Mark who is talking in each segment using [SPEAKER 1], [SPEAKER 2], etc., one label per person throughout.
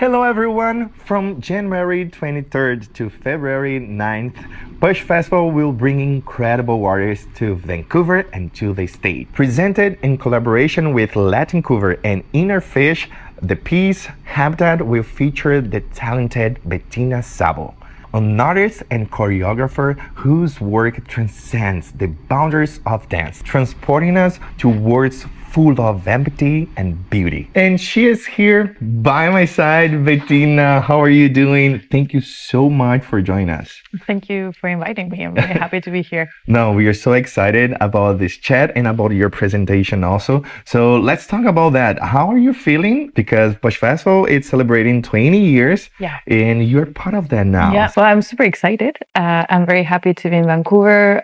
[SPEAKER 1] Hello everyone! From January 23rd to February 9th, PuSh Festival will bring incredible artists to Vancouver and to the state. Presented in collaboration with Latincouver and Inner Fish, the piece Habitat will feature the talented Bettina Szabo, an artist and choreographer whose work transcends the boundaries of dance, transporting us to worlds full of empathy and beauty. And she is here by my side. Bettina, how are you doing? Thank you so much for joining us.
[SPEAKER 2] Thank you for inviting me. I'm really happy to be here.
[SPEAKER 1] No, we are so excited about this chat and about your presentation also. So let's talk about that. How are you feeling? Because PuSh Festival is celebrating 20 years and you're part of that now.
[SPEAKER 2] Yeah, so I'm super excited. I'm very happy to be in Vancouver.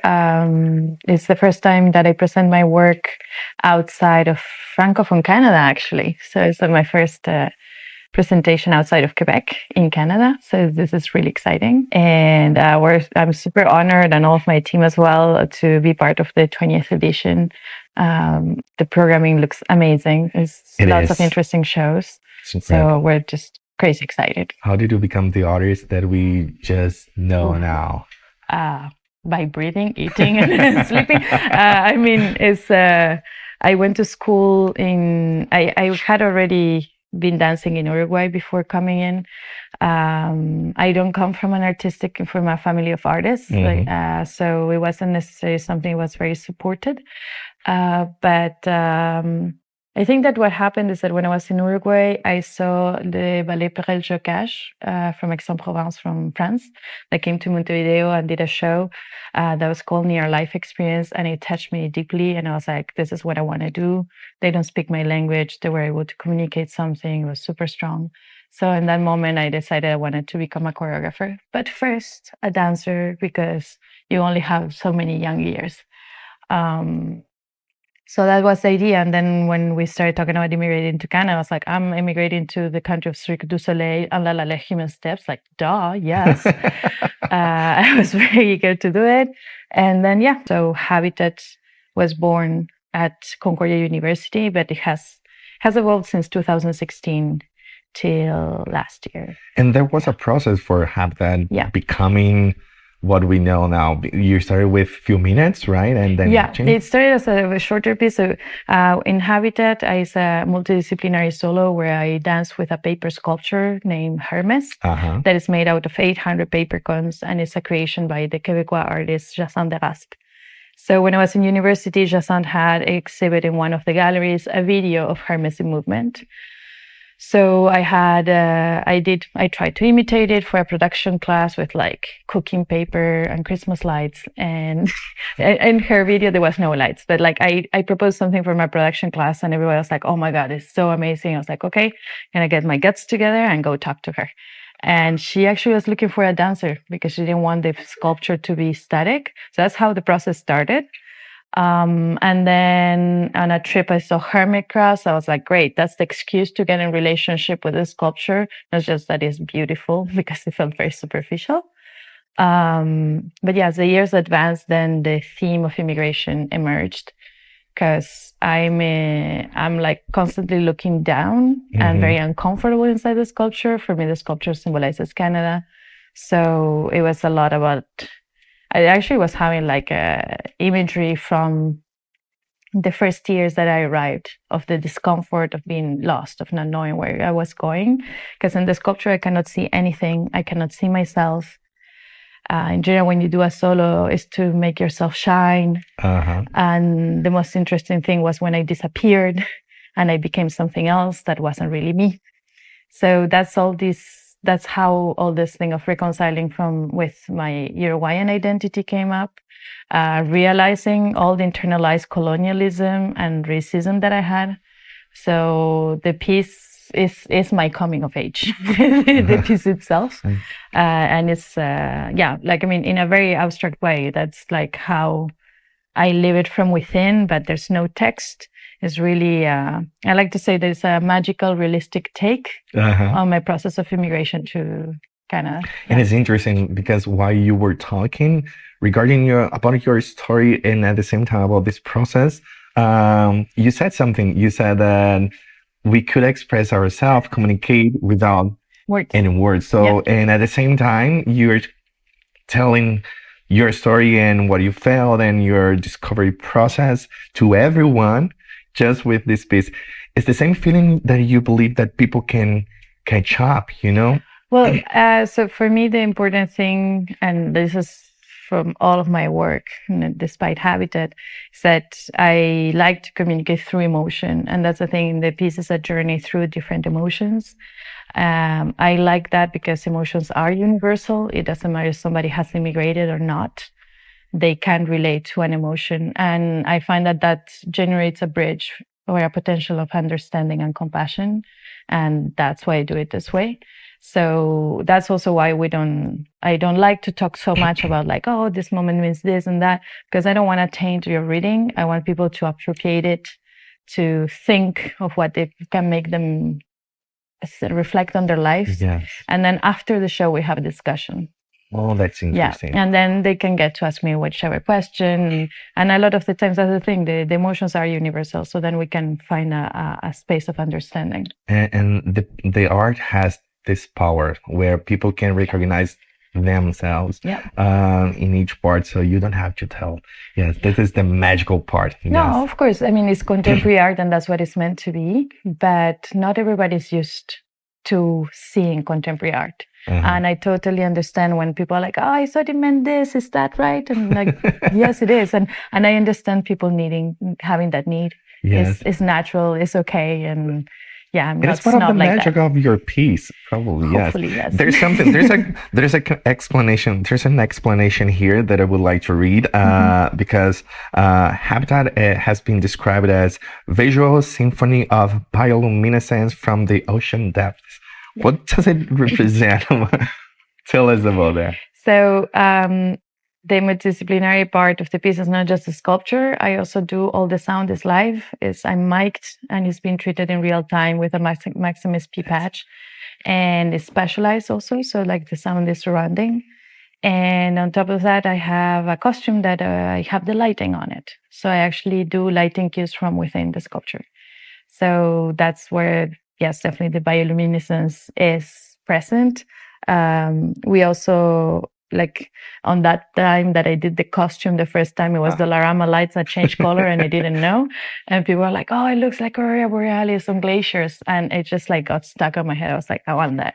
[SPEAKER 2] It's the first time that I present my work outside of Francophone Canada, actually. So it's my first presentation outside of Quebec in Canada. So this is really exciting. And I'm super honored, and all of my team as well, to be part of the 20th edition. The programming looks amazing. There's lots of interesting shows. So we're just crazy excited.
[SPEAKER 1] How did you become the artist that we just know now?
[SPEAKER 2] By breathing, eating, and sleeping. I went to school I had already been dancing in Uruguay before coming in. I don't come from a family of artists, so it wasn't necessarily something that was very supported. But I think that what happened is that when I was in Uruguay, I saw the Ballet Perel Jocage from Aix-en-Provence, from France, that came to Montevideo and did a show that was called Near Life Experience, and it touched me deeply. And I was like, this is what I want to do. They don't speak my language. They were able to communicate something. It was super strong. So in that moment, I decided I wanted to become a choreographer, but first a dancer, because you only have so many young years. So that was the idea. And then when we started talking about immigrating to Canada, I was like, I'm immigrating to the country of Cirque du Soleil and La Human Steps. Like, duh, yes. I was very eager to do it. And then, so Habitat was born at Concordia University, but it has evolved since 2016 till last year.
[SPEAKER 1] And there was a process for Habitat becoming what we know now. You started with few minutes, right? And then
[SPEAKER 2] it started as a shorter piece. So in Habitat, it's a multidisciplinary solo where I dance with a paper sculpture named Hermes that is made out of 800 paper cones, and it's a creation by the Quebecois artist Jacinthe Deraspe. So when I was in university, Jacinthe had an exhibit in one of the galleries, a video of Hermes in movement. So I tried to imitate it for a production class with like cooking paper and Christmas lights. And in her video, there was no lights, but like I proposed something for my production class, and everybody was like, oh my God, it's so amazing. I was like, okay, can I get my guts together and go talk to her? And she actually was looking for a dancer because she didn't want the sculpture to be static. So that's how the process started. And then on a trip, I saw Hermit Crabs. I was like, great, that's the excuse to get in relationship with this sculpture. Not just that it's beautiful, because it felt very superficial. But as the years advanced, then the theme of immigration emerged, because I'm like constantly looking down and very uncomfortable inside the sculpture. For me, the sculpture symbolizes Canada. So it was a lot about, I actually was having like imagery from the first years that I arrived, of the discomfort of being lost, of not knowing where I was going. Because in the sculpture, I cannot see anything. I cannot see myself. In general, when you do a solo, is to make yourself shine. And the most interesting thing was when I disappeared and I became something else that wasn't really me. So that's how all this thing of reconciling with my Uruguayan identity came up, realizing all the internalized colonialism and racism that I had. So the piece is my coming of age, the piece itself. And it's, in a very abstract way, that's like how I live it from within, but there's no text. It's really, I like to say there's a magical, realistic take on my process of immigration to Canada.
[SPEAKER 1] And it's interesting because while you were talking regarding about your story, and at the same time about this process, you said something. You said that we could express ourselves, communicate without
[SPEAKER 2] words.
[SPEAKER 1] In words. So, and at the same time, you're telling your story and what you felt and your discovery process to everyone just with this piece. It's the same feeling that you believe that people can catch up, you know?
[SPEAKER 2] Well, so for me, the important thing, and this is from all of my work, despite Habitat, is that I like to communicate through emotion. And that's the thing, the piece is a journey through different emotions. I like that because emotions are universal. It doesn't matter if somebody has immigrated or not. They can relate to an emotion. And I find that that generates a bridge or a potential of understanding and compassion. And that's why I do it this way. So that's also why I don't like to talk so much about like, oh, this moment means this and that, because I don't want to taint your reading. I want people to appropriate it, to think of what it can make them reflect on their lives.
[SPEAKER 1] Yes.
[SPEAKER 2] And then after the show, we have a discussion.
[SPEAKER 1] Oh, that's interesting.
[SPEAKER 2] Yeah. And then they can get to ask me whichever question. And a lot of the times, that's the thing, the emotions are universal. So then we can find a space of understanding.
[SPEAKER 1] And the art has this power where people can recognize themselves in each part, so you don't have to tell. Yes, this is the magical part.
[SPEAKER 2] No,
[SPEAKER 1] yes.
[SPEAKER 2] Of course. I mean, it's contemporary art and that's what it's meant to be, but not everybody's used to seeing contemporary art. And I totally understand when people are like, oh, I thought it meant this, is that right? And like, yes, it is. And I understand people having that need.
[SPEAKER 1] Yes.
[SPEAKER 2] It's natural, it's okay. And yeah, I'm
[SPEAKER 1] it's
[SPEAKER 2] not
[SPEAKER 1] part of the
[SPEAKER 2] like
[SPEAKER 1] magic
[SPEAKER 2] that.
[SPEAKER 1] of your piece, probably.
[SPEAKER 2] Hopefully, yes.
[SPEAKER 1] There's something. There's an explanation. There's an explanation here that I would like to read because Habitat has been described as visual symphony of bioluminescence from the ocean depths. Yeah. What does it represent? Tell us about that.
[SPEAKER 2] So the multidisciplinary part of the piece is not just a sculpture. I also do all the sound is live. I'm mic'd and it's being treated in real time with a Maximus P patch. And it's specialized also. So like the sound is surrounding. And on top of that, I have a costume that I have the lighting on it. So I actually do lighting cues from within the sculpture. So that's where, yes, definitely the bioluminescence is present. We also, like on that time that I did the costume the first time, it was the Larama lights that changed color and I didn't know. And people were like, oh, it looks like Aurora Borealis on glaciers. And it just like got stuck on my head. I was like, I want that.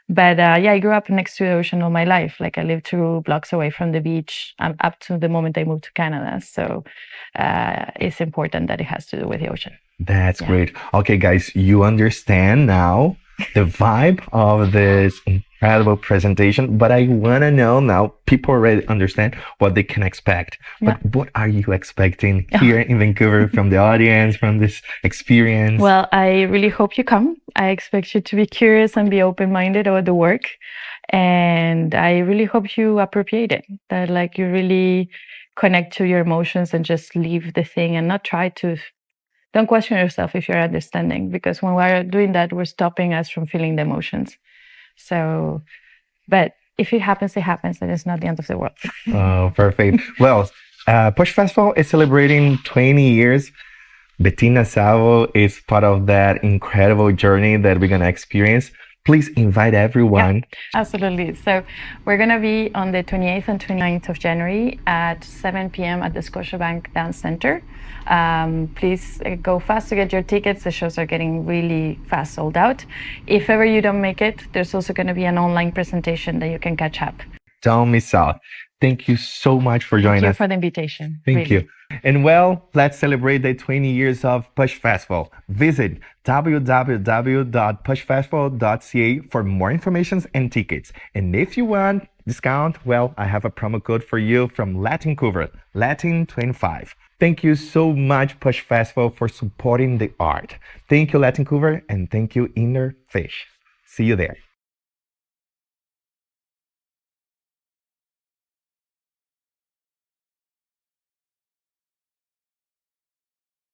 [SPEAKER 2] But yeah, I grew up next to the ocean all my life. Like I lived 2 blocks away from the beach up to the moment I moved to Canada. So it's important that it has to do with the ocean.
[SPEAKER 1] That's great. Okay, guys, you understand now the vibe of this incredible presentation, but I want to know now, people already understand what they can expect, but what are you expecting here in Vancouver from the audience, from this experience?
[SPEAKER 2] Well, I really hope you come. I expect you to be curious and be open-minded about the work, and I really hope you appropriate it, that like you really connect to your emotions and just leave the thing and not try to. Don't question yourself if you're understanding, because when we're doing that, we're stopping us from feeling the emotions. So, but if it happens, and it's not the end of the world.
[SPEAKER 1] Oh, perfect. Well, PuSh Festival is celebrating 20 years. Bettina Szabo is part of that incredible journey that we're going to experience. Please invite everyone.
[SPEAKER 2] Yeah, absolutely. So we're going to be on the 28th and 29th of January at 7 p.m. at the Scotiabank Dance Center. Please go fast to get your tickets. The shows are getting really fast sold out. If ever you don't make it, there's also going to be an online presentation that you can catch up.
[SPEAKER 1] Don't miss out. Thank you so much for joining us.
[SPEAKER 2] Thank you for the invitation.
[SPEAKER 1] Thank you. And well, let's celebrate the 20 years of PuSh Festival. Visit www.pushfestival.ca for more information and tickets. And if you want discount, well, I have a promo code for you from Latincouver, Latin25. Thank you so much, PuSh Festival, for supporting the art. Thank you, Latincouver, and thank you, Inner Fish. See you there.